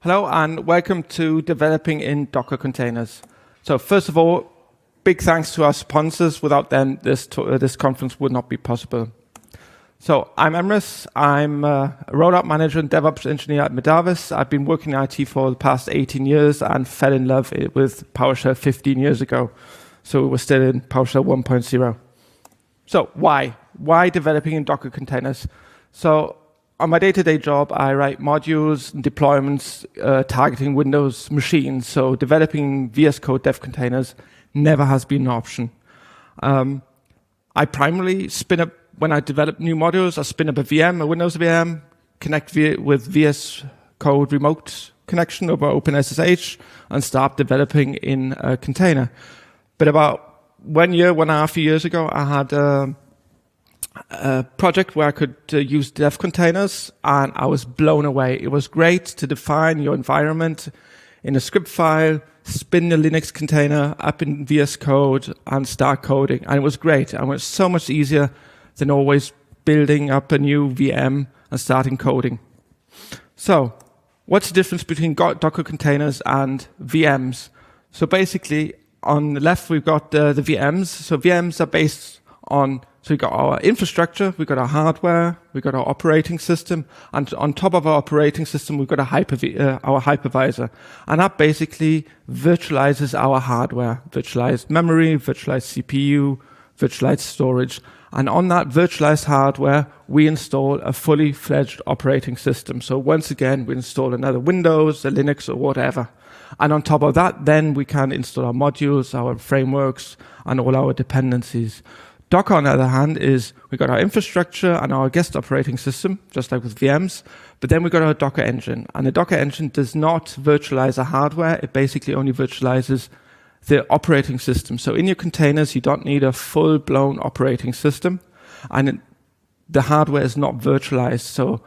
Hello and welcome to Developing in Docker Containers. So first of all, big thanks to our sponsors. Without them, this conference would not be possible. So I'm Emrys. I'm a rollout manager and DevOps engineer at Medavus. I've been working in IT for the past 18 years and fell in love with PowerShell 15 years ago. So we're still in PowerShell 1.0. So why? Why developing in Docker containers? So on my day-to-day job, I write modules and deployments targeting Windows machines. So developing VS Code dev containers never has been an option. I primarily spin up, when I develop new modules, I spin up a VM, a Windows VM, connect with VS Code remote connection over OpenSSH, and start developing in a container. But about 1.5 years ago, I had a project where I could use dev containers, and I was blown away. It was great to define your environment in a script file, spin the Linux container up in VS Code, and start coding. And it was great. And it was so much easier than always building up a new VM and starting coding. So what's the difference between Docker containers and VMs? So basically, on the left, we've got the VMs. So VMs are based on, so we've got our infrastructure, we've got our hardware, we've got our operating system, and on top of our operating system, we've got our hypervisor. And that basically virtualizes our hardware, virtualized memory, virtualized CPU, virtualized storage. And on that virtualized hardware, we install a fully fledged operating system. So once again, we install another Windows, a Linux, or whatever. And on top of that, then we can install our modules, our frameworks, and all our dependencies. Docker, on the other hand, is we've got our infrastructure and our guest operating system, just like with VMs, but then we've got our Docker engine. And the Docker engine does not virtualize the hardware. It basically only virtualizes the operating system. So in your containers, you don't need a full-blown operating system, and the hardware is not virtualized. So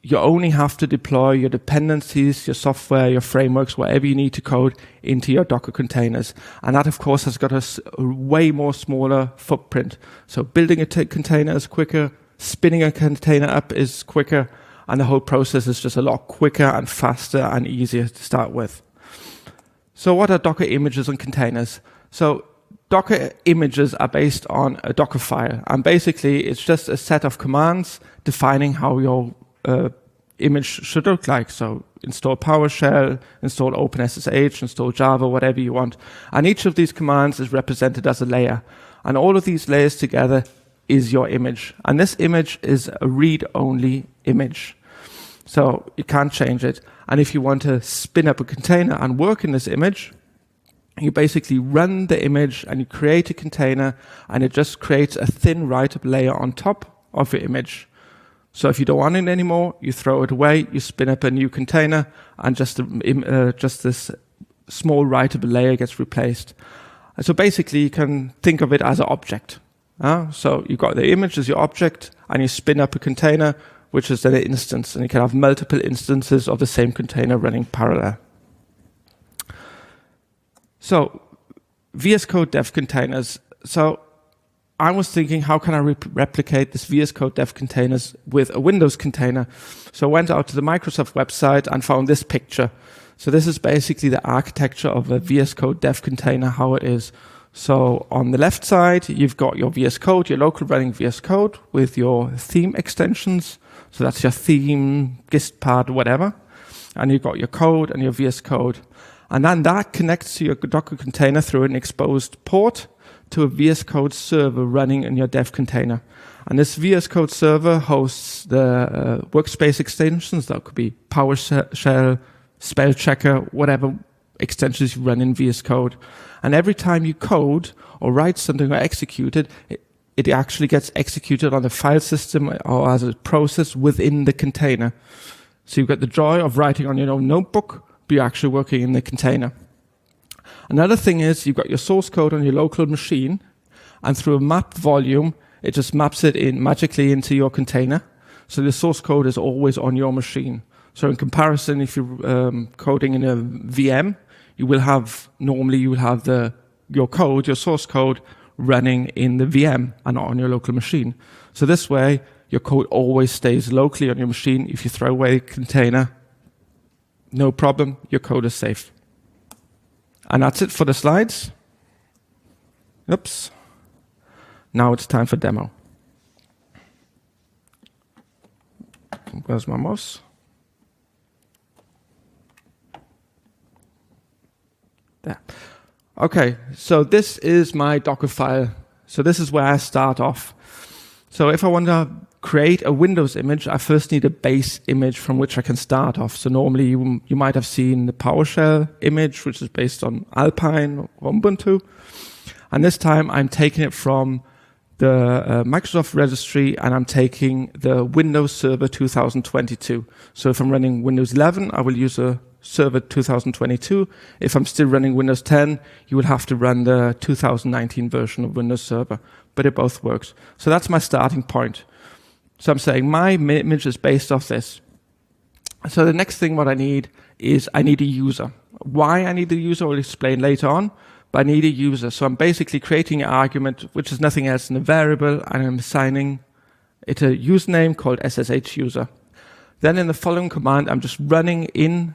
you only have to deploy your dependencies, your software, your frameworks, whatever you need to code into your Docker containers. And that, of course, has got a way more smaller footprint. So building a container is quicker, spinning a container up is quicker, and the whole process is just a lot quicker and faster and easier to start with. So what are Docker images and containers? So Docker images are based on a Docker file. And basically, it's just a set of commands defining how your image should look like. So install PowerShell, install OpenSSH, install Java, whatever you want. And each of these commands is represented as a layer. And all of these layers together is your image. And this image is a read-only image. So you can't change it. And if you want to spin up a container and work in this image, you basically run the image and you create a container, and it just creates a thin write-up layer on top of your image. So if you don't want it anymore, you throw it away, you spin up a new container, and just this small writable layer gets replaced. And so basically, you can think of it as an object. So you've got the image as your object, and you spin up a container, which is then an instance, and you can have multiple instances of the same container running parallel. So VS Code dev containers. So I was thinking, how can I replicate this VS Code dev containers with a Windows container? So I went out to the Microsoft website and found this picture. So this is basically the architecture of a VS Code dev container, how it is. So on the left side, you've got your VS Code, your local running VS Code with your theme extensions. So that's your theme, gist pad, whatever. And you've got your code and your VS Code. And then that connects to your Docker container through an exposed port to a VS Code server running in your dev container. And this VS Code server hosts the workspace extensions. That could be PowerShell, spell checker, whatever extensions you run in VS Code. And every time you code or write something or execute it, it actually gets executed on the file system or as a process within the container. So you've got the joy of writing on your own notebook, but you're actually working in the container. Another thing is you've got your source code on your local machine, and through a map volume, it just maps it in magically into your container. So the source code is always on your machine. So in comparison, if you're coding in a VM, you will have your code, your source code, running in the VM and not on your local machine. So this way, your code always stays locally on your machine. If you throw away the container, no problem, your code is safe. And that's it for the slides. Oops. Now it's time for demo. Where's my mouse? There. Okay, so this is my Docker file. So this is where I start off. So if I want to create a Windows image, I first need a base image from which I can start off. So normally you might have seen the PowerShell image, which is based on Alpine or Ubuntu. And this time I'm taking it from the Microsoft registry, and I'm taking the Windows Server 2022. So if I'm running Windows 11, I will use a Server 2022. If I'm still running Windows 10, you will have to run the 2019 version of Windows Server, but it both works. So that's my starting point. So I'm saying my image is based off this. So the next thing what I need is I need a user. Why I need a user, I'll explain later on, but I need a user. So I'm basically creating an argument, which is nothing else than a variable, and I'm assigning it a username called SSH user. Then in the following command, I'm just running in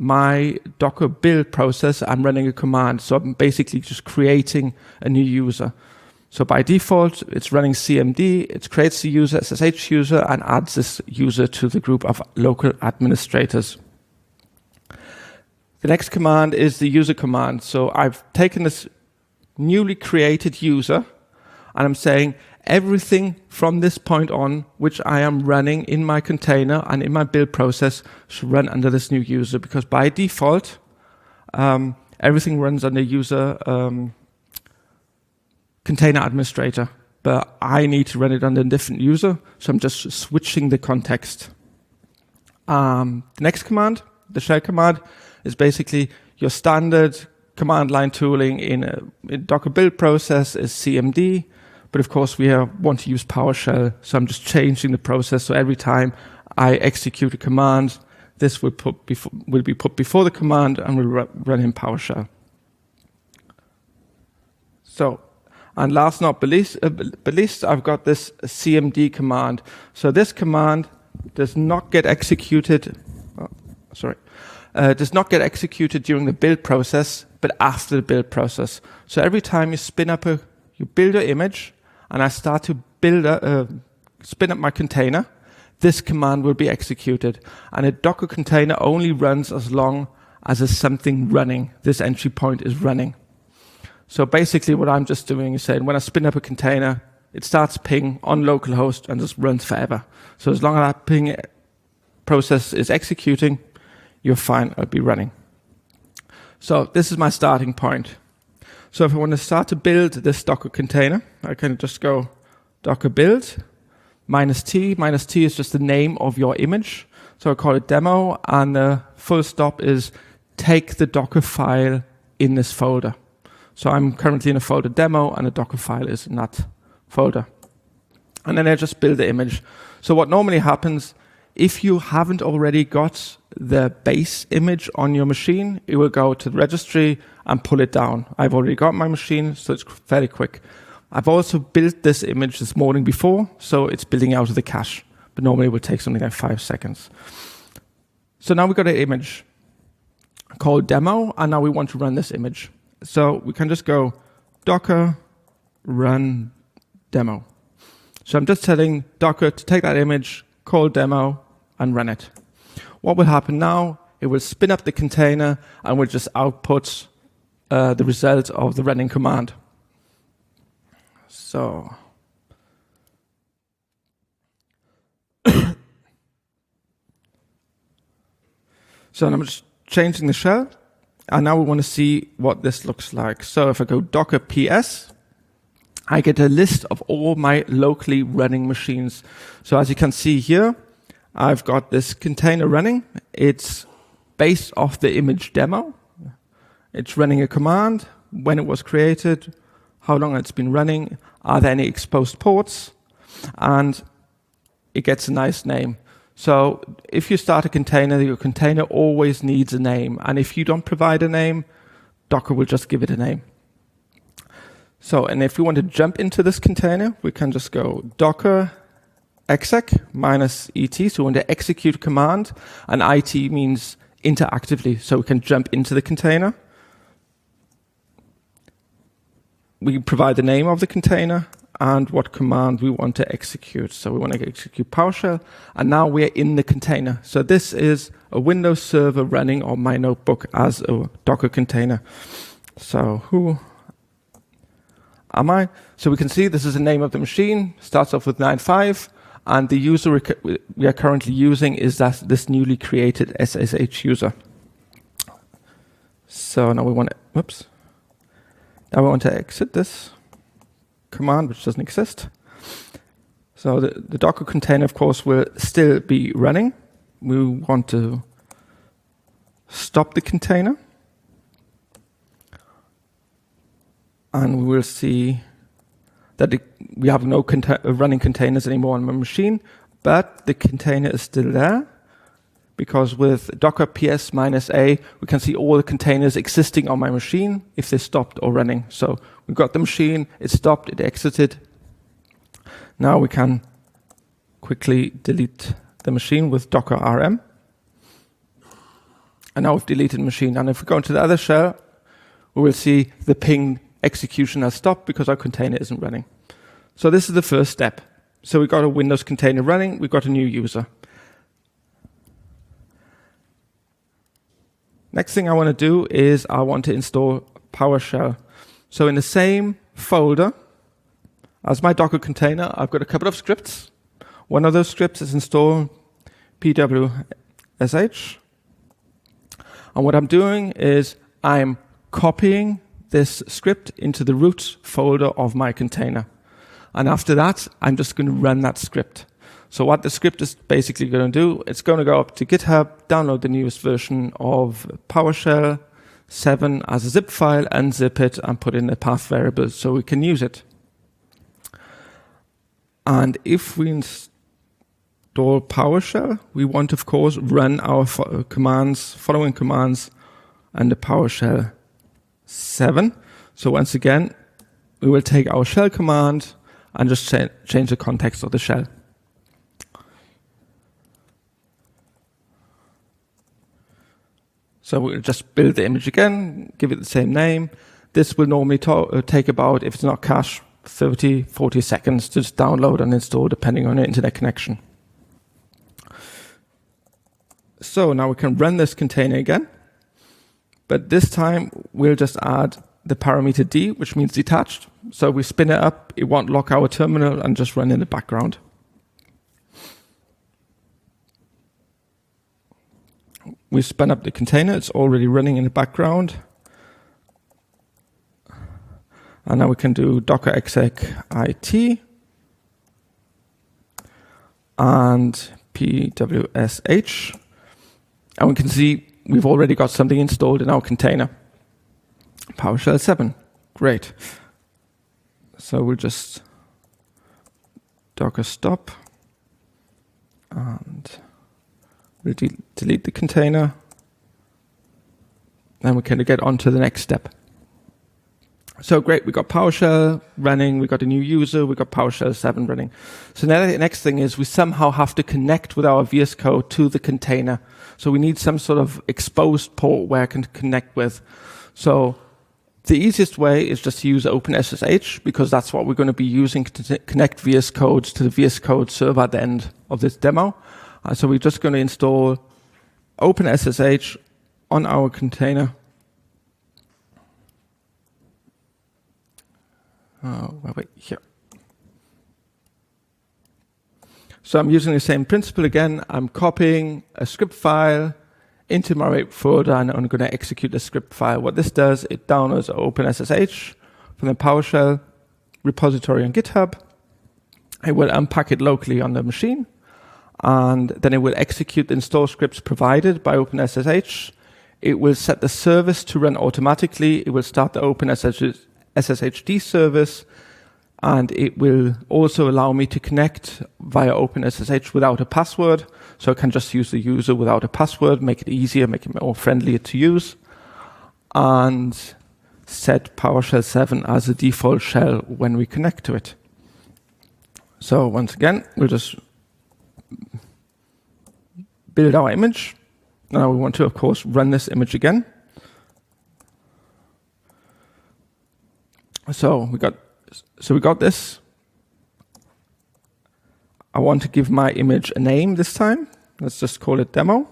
my Docker build process, I'm running a command. So I'm basically just creating a new user. So by default, it's running cmd, it creates the user, SSH user, and adds this user to the group of local administrators. The next command is the user command. So I've taken this newly created user, and I'm saying everything from this point on, which I am running in my container and in my build process, should run under this new user, because by default, everything runs under user container administrator, but I need to run it under a different user, so I'm just switching the context. The next command, the shell command, is basically your standard command line tooling in a Docker build process is cmd, but of course we want to use PowerShell, so I'm just changing the process, so every time I execute a command, this will be put before the command and will run in PowerShell. So, and last not but least, I've got this cmd command. So this command does not get executed, does not get executed during the build process, but after the build process. So every time you you build an image, and I start to spin up my container, this command will be executed. And a Docker container only runs as long as there's something running. This entry point is running. So basically what I'm just doing is saying when I spin up a container, it starts ping on localhost and just runs forever. So as long as that ping process is executing, you're fine, it'll be running. So this is my starting point. So if I want to start to build this Docker container, I can just go Docker build, -t. -t is just the name of your image. So I call it demo, and the full stop is take the Docker file in this folder. So I'm currently in a folder demo, and the Docker file is in that folder. And then I just build the image. So what normally happens, if you haven't already got the base image on your machine, it will go to the registry and pull it down. I've already got my machine, so it's fairly quick. I've also built this image this morning before, so it's building out of the cache. But normally it would take something like 5 seconds. So now we've got an image called demo, and now we want to run this image. So we can just go Docker run demo. So I'm just telling Docker to take that image, call demo, and run it. What will happen now, it will spin up the container and will just output the result of the running command. So, I'm just changing the shell, and now we want to see what this looks like. So if I go Docker PS, I get a list of all my locally running machines. So as you can see here, I've got this container running. It's based off the image demo. It's running a command, when it was created, how long it's been running, are there any exposed ports, and it gets a nice name. So if you start a container, your container always needs a name. And if you don't provide a name, Docker will just give it a name. So, and if we want to jump into this container, we can just go Docker exec -et. So we want to execute a command, and IT means interactively, so we can jump into the container. We provide the name of the container and what command we want to execute. So we want to execute PowerShell, and now we're in the container. So this is a Windows server running on my notebook as a Docker container. So who am I? So we can see this is the name of the machine, starts off with 9.5, and the user we are currently using is this newly created SSH user. So now we want to, now we want to exit this command, which doesn't exist. So the Docker container, of course, will still be running. We want to stop the container. And we will see that we have no running containers anymore on my machine, but the container is still there, because with Docker ps-a, we can see all the containers existing on my machine if they stopped or running. So we've got the machine, it stopped, it exited. Now we can quickly delete the machine with Docker rm. And now we've deleted the machine. And if we go into the other shell, we will see the ping execution has stopped because our container isn't running. So this is the first step. So we've got a Windows container running, we've got a new user. Next thing I want to do is I want to install PowerShell. So in the same folder as my Docker container, I've got a couple of scripts. One of those scripts is install PSConfEU. And what I'm doing is I'm copying this script into the root folder of my container. And after that, I'm just going to run that script. So what the script is basically going to do, it's going to go up to GitHub, download the newest version of PowerShell 7 as a zip file, unzip it, and put in a path variable so we can use it. And if we install PowerShell, we want, of course, run our following commands under PowerShell 7. So once again, we will take our shell command and just change the context of the shell. So we'll just build the image again, give it the same name. This will normally take about, if it's not cache, 30, 40 seconds to just download and install depending on your internet connection. So now we can run this container again. But this time we'll just add the parameter D, which means detached. So we spin it up, it won't lock our terminal and just run in the background. We spun up the container, it's already running in the background. And now we can do docker exec it and pwsh. And we can see we've already got something installed in our container. PowerShell 7, great. So we'll just docker stop and we'll delete the container. Then we can get on to the next step. So great, we got PowerShell running, we got a new user, we got PowerShell 7 running. So now the next thing is we somehow have to connect with our VS Code to the container. So we need some sort of exposed port where I can connect with. So the easiest way is just to use OpenSSH, because that's what we're going to be using to connect VS Code to the VS Code server at the end of this demo. So we're just going to install OpenSSH on our container. Wait, here. So I'm using the same principle again. I'm copying a script file into my folder, and I'm going to execute the script file. What this does, it downloads OpenSSH from the PowerShell repository on GitHub. It will unpack it locally on the machine, and then it will execute the install scripts provided by OpenSSH. It will set the service to run automatically. It will start the OpenSSHD service, and it will also allow me to connect via OpenSSH without a password. So I can just use the user without a password, make it easier, make it more friendly to use, and set PowerShell 7 as a default shell when we connect to it. So once again, we'll just build our image. Now we want to, of course, run this image again. So we got this. I want to give my image a name this time. Let's just call it demo.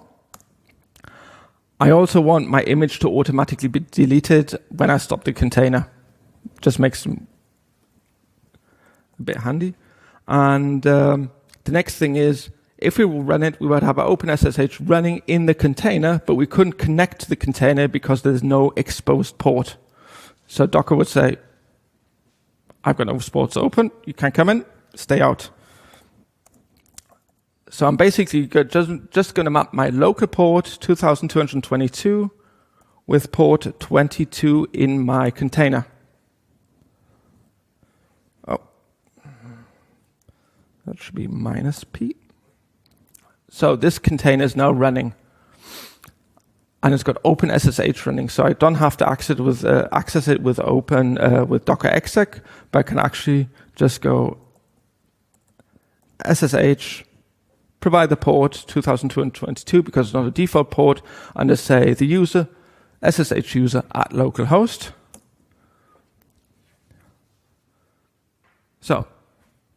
I also want my image to automatically be deleted when I stop the container. Just makes it a bit handy. And the next thing is, if we will run it, we would have our OpenSSH running in the container, but we couldn't connect to the container because there's no exposed port. So Docker would say, I've got no ports open, you can come in, stay out. So I'm basically just going to map my local port 2222 with port 22 in my container. Oh, that should be -p. So this container is now running, and it's got OpenSSH running. So I don't have to access it with with Docker exec, but I can actually just go SSH. Provide the port 2222 because it's not a default port, and just say the user, SSH user at localhost. So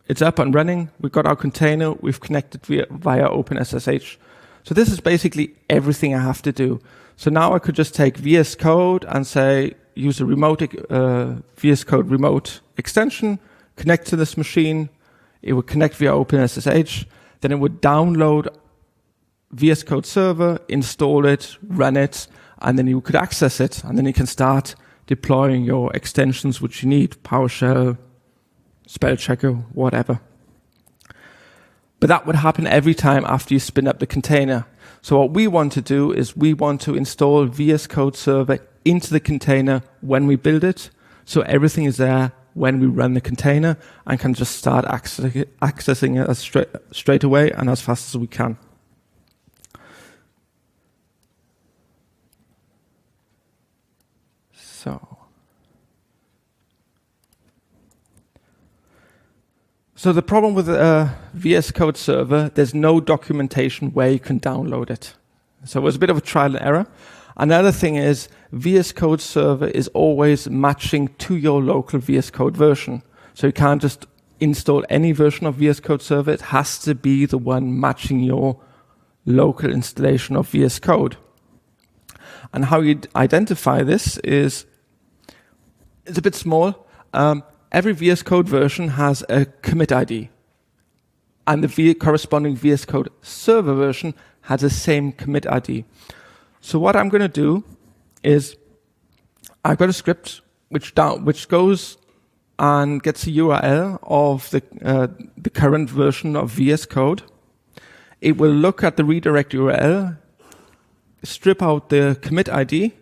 it's up and running. We've got our container. We've connected via OpenSSH. So this is basically everything I have to do. So now I could just take VS Code and say use a remote VS Code remote extension, connect to this machine. It would connect via OpenSSH. Then it would download VS Code server, install it, run it, and then you could access it. And then you can start deploying your extensions which you need, PowerShell, spell checker, whatever. But that would happen every time after you spin up the container. So what we want to do is we want to install VS Code server into the container when we build it. So everything is there when we run the container and can just start accessing it straight away and as fast as we can. So the problem with VS Code server, there's no documentation where you can download it. So it was a bit of a trial and error. Another thing is VS Code server is always matching to your local VS Code version. So you can't just install any version of VS Code server. It has to be the one matching your local installation of VS Code. And how you identify this is, it's a bit small. Every VS Code version has a commit ID. And the corresponding VS Code server version has the same commit ID. So what I'm going to do is I've got a script which goes and gets a URL of the current version of VS Code. It will look at the redirect URL, strip out the commit ID,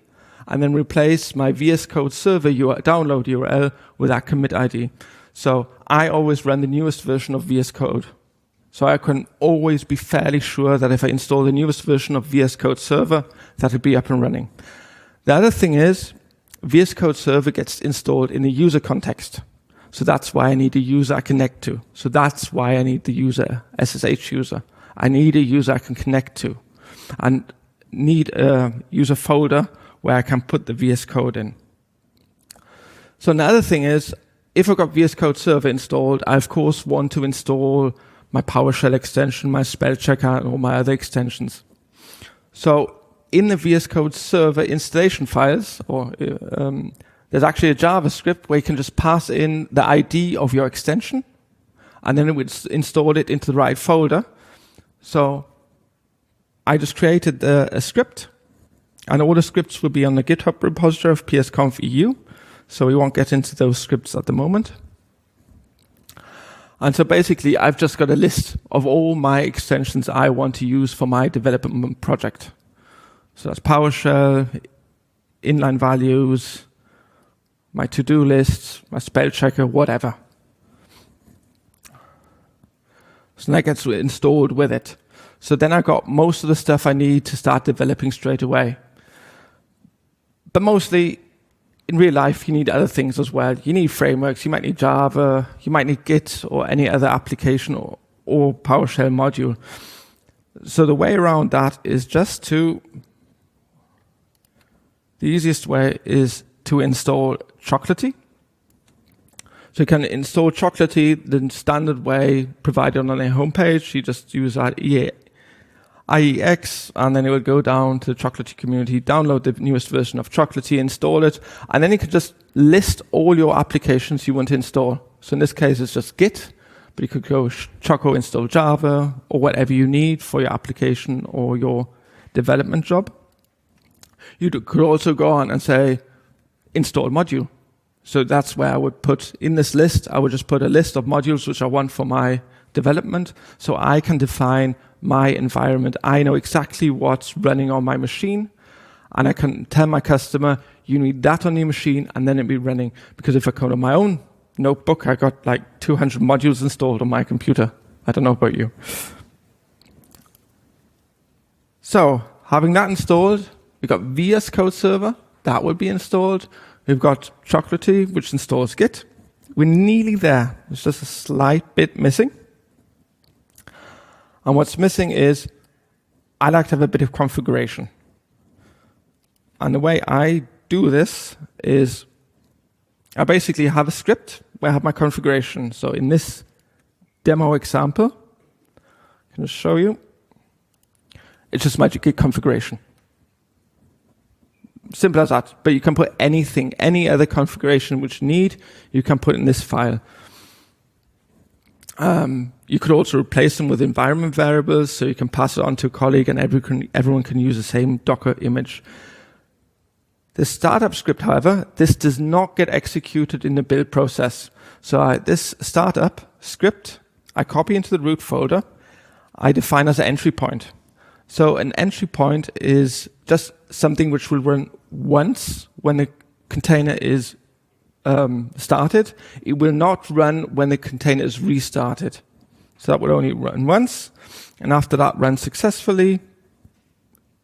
and then replace my VS Code server download URL with that commit ID. So I always run the newest version of VS Code. So I can always be fairly sure that if I install the newest version of VS Code server, that will be up and running. The other thing is, VS Code server gets installed in a user context. So that's why I need a user I connect to. So that's why I need the user, SSH user. I need a user I can connect to. And need a user folder where I can put the VS Code in. So another thing is, if I've got VS Code server installed, I of course want to install my PowerShell extension, my spell checker, and all my other extensions. So in the VS Code server installation files, there's actually a JavaScript where you can just pass in the ID of your extension, and then it would install it into the right folder. So I just created a script, and all the scripts will be on the GitHub repository of PSConfEU. So we won't get into those scripts at the moment. And so basically, I've just got a list of all my extensions I want to use for my development project. So that's PowerShell, inline values, my to-do lists, my spell checker, whatever. So that gets installed with it. So then I got most of the stuff I need to start developing straight away. But mostly, in real life, you need other things as well. You need frameworks, you might need Java, you might need Git or any other application or PowerShell module. So the way around that is just to, the easiest way is to install Chocolatey. So you can install Chocolatey the standard way provided on their homepage. You just use that IEX, and then it will go down to the Chocolatey community, download the newest version of Chocolatey, install it, and then you can just list all your applications you want to install. So in this case, it's just Git, but you could go Choco install Java or whatever you need for your application or your development job. You could also go on and say install module. So that's where I would put in this list. I would just put a list of modules which I want for my development, so I can define my environment. I know exactly what's running on my machine, and I can tell my customer, you need that on your machine, and then it'll be running. Because if I code on my own notebook, I got like 200 modules installed on my computer. I don't know about you. So having that installed, we've got VS Code Server, that will be installed. We've got Chocolatey, which installs Git. We're nearly there. There's just a slight bit missing. And what's missing is I like to have a bit of configuration. And the way I do this is I basically have a script where I have my configuration. So in this demo example, I can just show you. It's just my Git configuration. Simple as that. But you can put anything, any other configuration which you need, you can put in this file. You could also replace them with environment variables, so you can pass it on to a colleague and everyone can use the same Docker image. The startup script, however, this does not get executed in the build process. So this startup script, I copy into the root folder, I define as an entry point. So an entry point is just something which will run once when the container is started. It will not run when the container is restarted. So that will only run once. And after that runs successfully,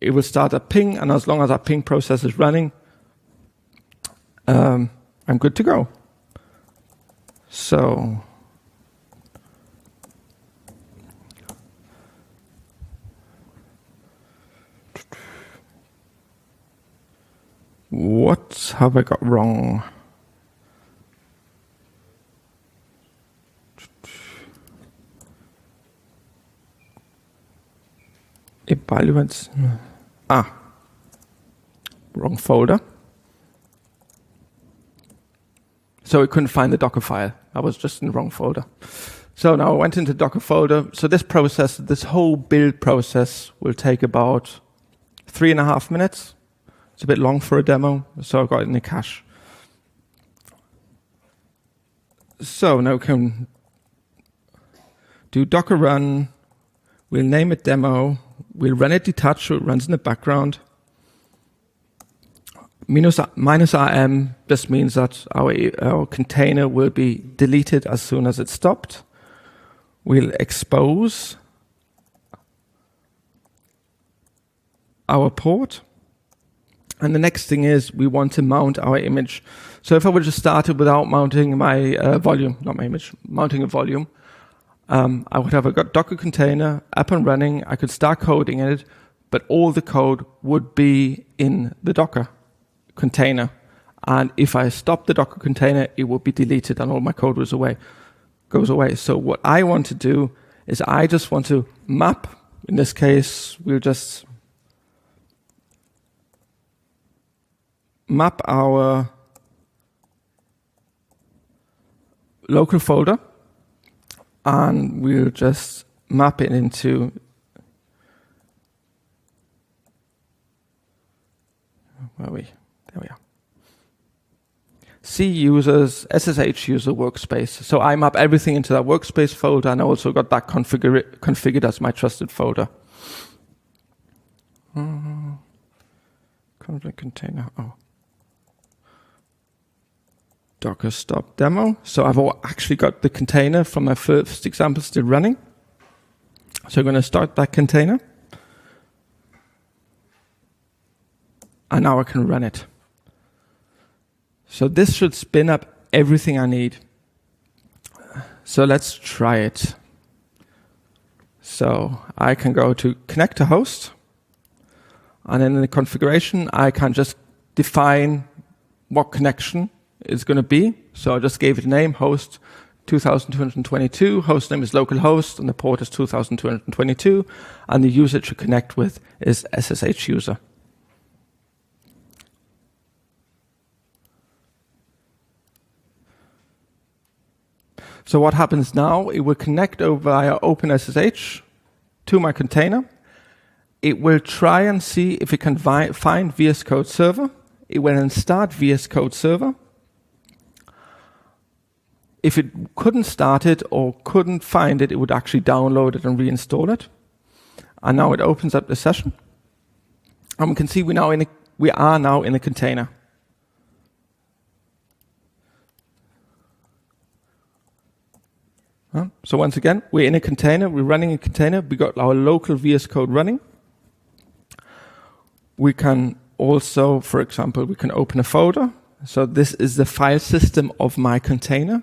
it will start a ping. And as long as that ping process is running, I'm good to go. So what have I got wrong? Evaluates. Wrong folder. So it couldn't find the Docker file. I was just in the wrong folder. So now I went into the Docker folder. So this process, this whole build process will take about 3.5 minutes. It's a bit long for a demo, so I've got it in the cache. So now we can do Docker run. We'll name it demo. We'll run it detached, so it runs in the background. Minus RM just means that our container will be deleted as soon as it's stopped. We'll expose our port. And the next thing is we want to mount our image. So if I would just started without mounting my volume, not my image, mounting a volume, I would have a Docker container up and running. I could start coding in it, but all the code would be in the Docker container. And if I stop the Docker container, it would be deleted and all my code goes away. So what I want to do is I just want to map. In this case, we'll just map our local folder, and we'll just map it into where are we? There we are. C users, SSH user workspace. So I map everything into that workspace folder, and I also got that configured as my trusted folder. Config container. Docker stop demo. So I've actually got the container from my first example still running. So I'm going to start that container. And now I can run it. So this should spin up everything I need. So let's try it. So I can go to connect to host, and in the configuration, I can just define what connection is going to be. So I just gave it a name, host 2222, host name is localhost, and the port is 2222, and the user to connect with is SSH user. So what happens now, it will connect over via OpenSSH to my container. It will try and see if it can find VS Code Server. It will then start VS Code Server. If it couldn't start it or couldn't find it, it would actually download it and reinstall it. And now it opens up the session. And we can see we are now in a container. So once again, we're in a container, we're running a container, we got our local VS Code running. We can also, for example, we can open a folder. So this is the file system of my container.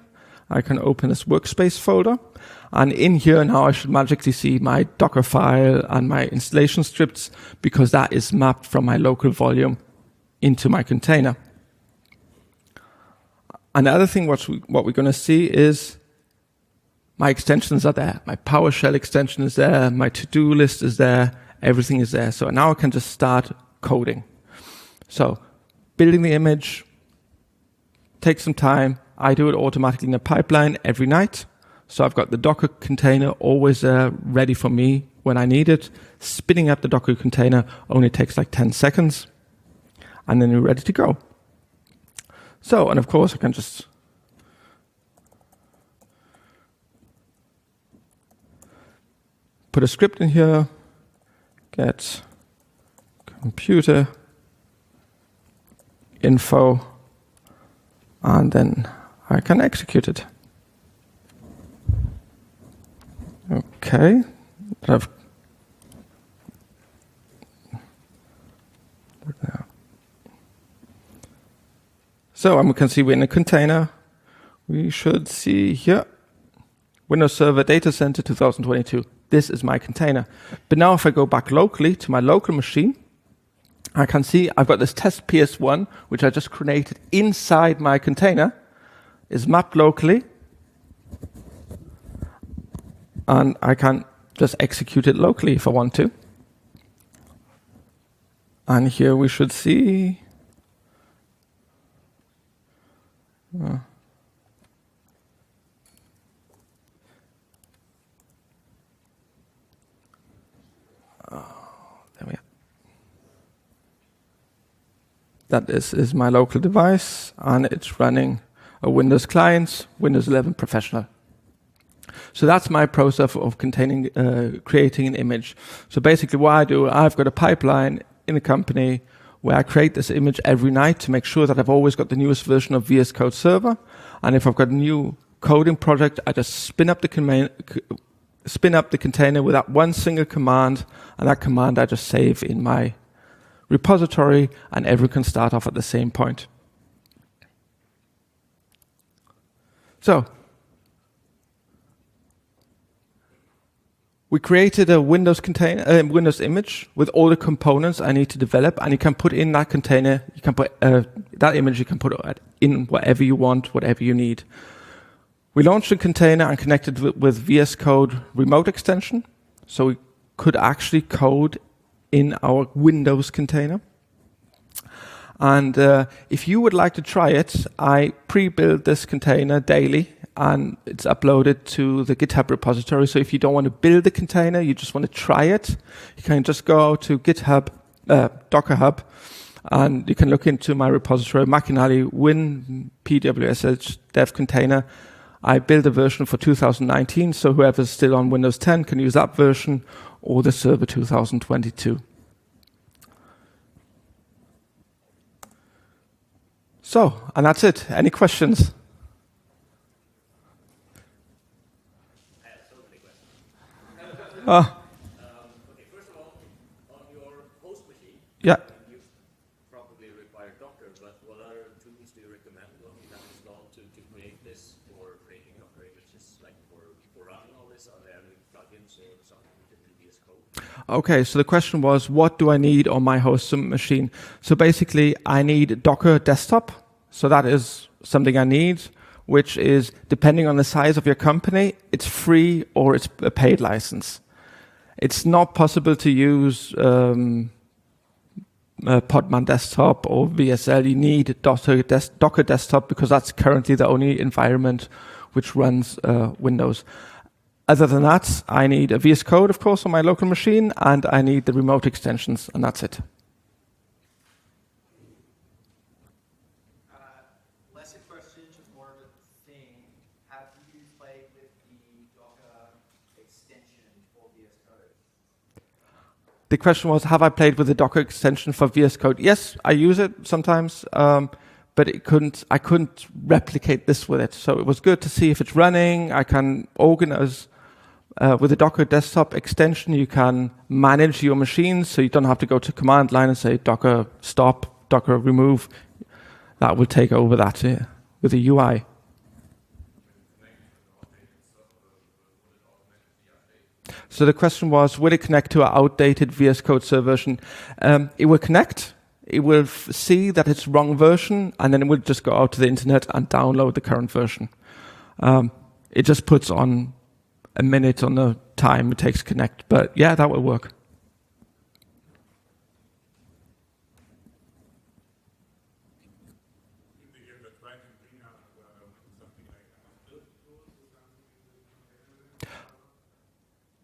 I can open this workspace folder. And in here now I should magically see my Docker file and my installation scripts, because that is mapped from my local volume into my container. Another thing what we're going to see is my extensions are there. My PowerShell extension is there. My to-do list is there. Everything is there. So now I can just start coding. So building the image takes some time. I do it automatically in a pipeline every night. So I've got the Docker container always ready for me when I need it. Spinning up the Docker container only takes like 10 seconds. And then you're ready to go. So, and of course I can just put a script in here, get computer info, and then I can execute it. Okay. So we can see we're in a container. We should see here, Windows Server Data Center 2022. This is my container. But now if I go back locally to my local machine, I can see I've got this test PS1, which I just created inside my container, is mapped locally. And I can just execute it locally if I want to. And here we should see there we are. That is my local device, and it's running a Windows client, Windows 11 Professional. So that's my process of creating an image. So basically what I do, I've got a pipeline in a company where I create this image every night to make sure that I've always got the newest version of VS Code Server. And if I've got a new coding project, I just spin up the container with that one single command, and that command I just save in my repository, and everyone can start off at the same point. So we created a Windows image with all the components I need to develop, and you can put in that container, you can put that image, you can put it in whatever you want, whatever you need. We launched a container and connected with VS Code remote extension, so we could actually code in our Windows container. And if you would like to try it, I pre-build this container daily, and it's uploaded to the GitHub repository. So if you don't want to build the container, you just want to try it, you can just go to GitHub, Docker Hub, and you can look into my repository, MacInally Win PWSH Dev Container. I built a version for 2019, so whoever's still on Windows 10 can use that version, or the server 2022. So, and that's it. Any questions? Okay, first of all, on your host machine, Yeah. you probably require Docker, but what other tools do you recommend when you have installed to create this for creating Docker images, like for running all this? Are there any plugins something within VS Code? Okay, so the question was, what do I need on my host machine? So basically, I need Docker desktop. So that is something I need, which is, depending on the size of your company, it's free or it's a paid license. It's not possible to use Podman desktop or VSL. You need Docker desktop because that's currently the only environment which runs Windows. Other than that, I need a VS Code, of course, on my local machine, and I need the remote extensions, and that's it. Less a question, just more of a thing. Have you played with the Docker extension for VS Code? The question was, have I played with the Docker extension for VS Code? Yes, I use it sometimes, but I couldn't replicate this with it. So it was good to see if it's running. I can organize. With the Docker desktop extension, you can manage your machines, so you don't have to go to command line and say Docker stop, Docker remove. That will take over that with the UI. So the question was, will it connect to an outdated VS Code server version? It will connect. It will see that it's wrong version, and then it will just go out to the internet and download the current version. It just puts on a minute on the time it takes to connect. But yeah, that will work.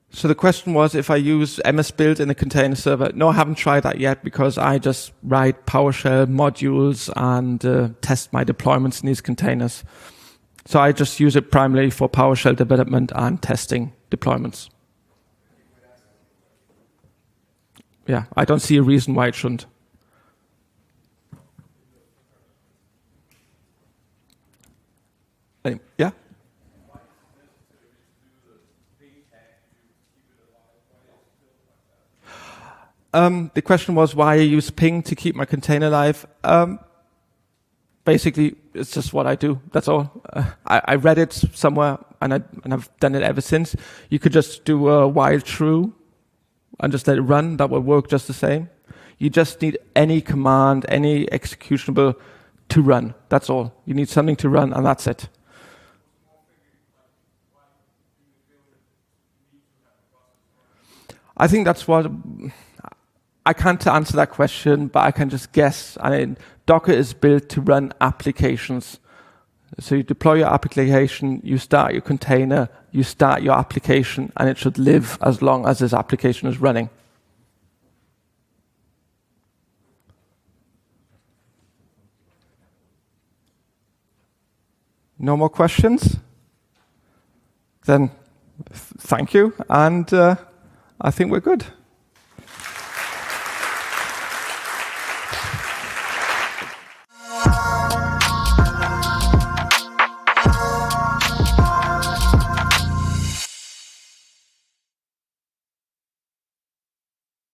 So the question was if I use MS Build in a container server. No, I haven't tried that yet because I just write PowerShell modules and test my deployments in these containers. So I just use it primarily for PowerShell development and testing deployments. Yeah, I don't see a reason why it shouldn't. Yeah? The question was why I use ping to keep my container alive. Basically, it's just what I do. That's all. I read it somewhere, and I've done it ever since. You could just do a while true and just let it run. That will work just the same. You just need any command, any executable to run. That's all. You need something to run, and that's it. I think that's what... I can't answer that question, but I can just guess. I mean, Docker is built to run applications. So you deploy your application, you start your container, you start your application, and it should live as long as this application is running. No more questions? Then thank you, and I think we're good.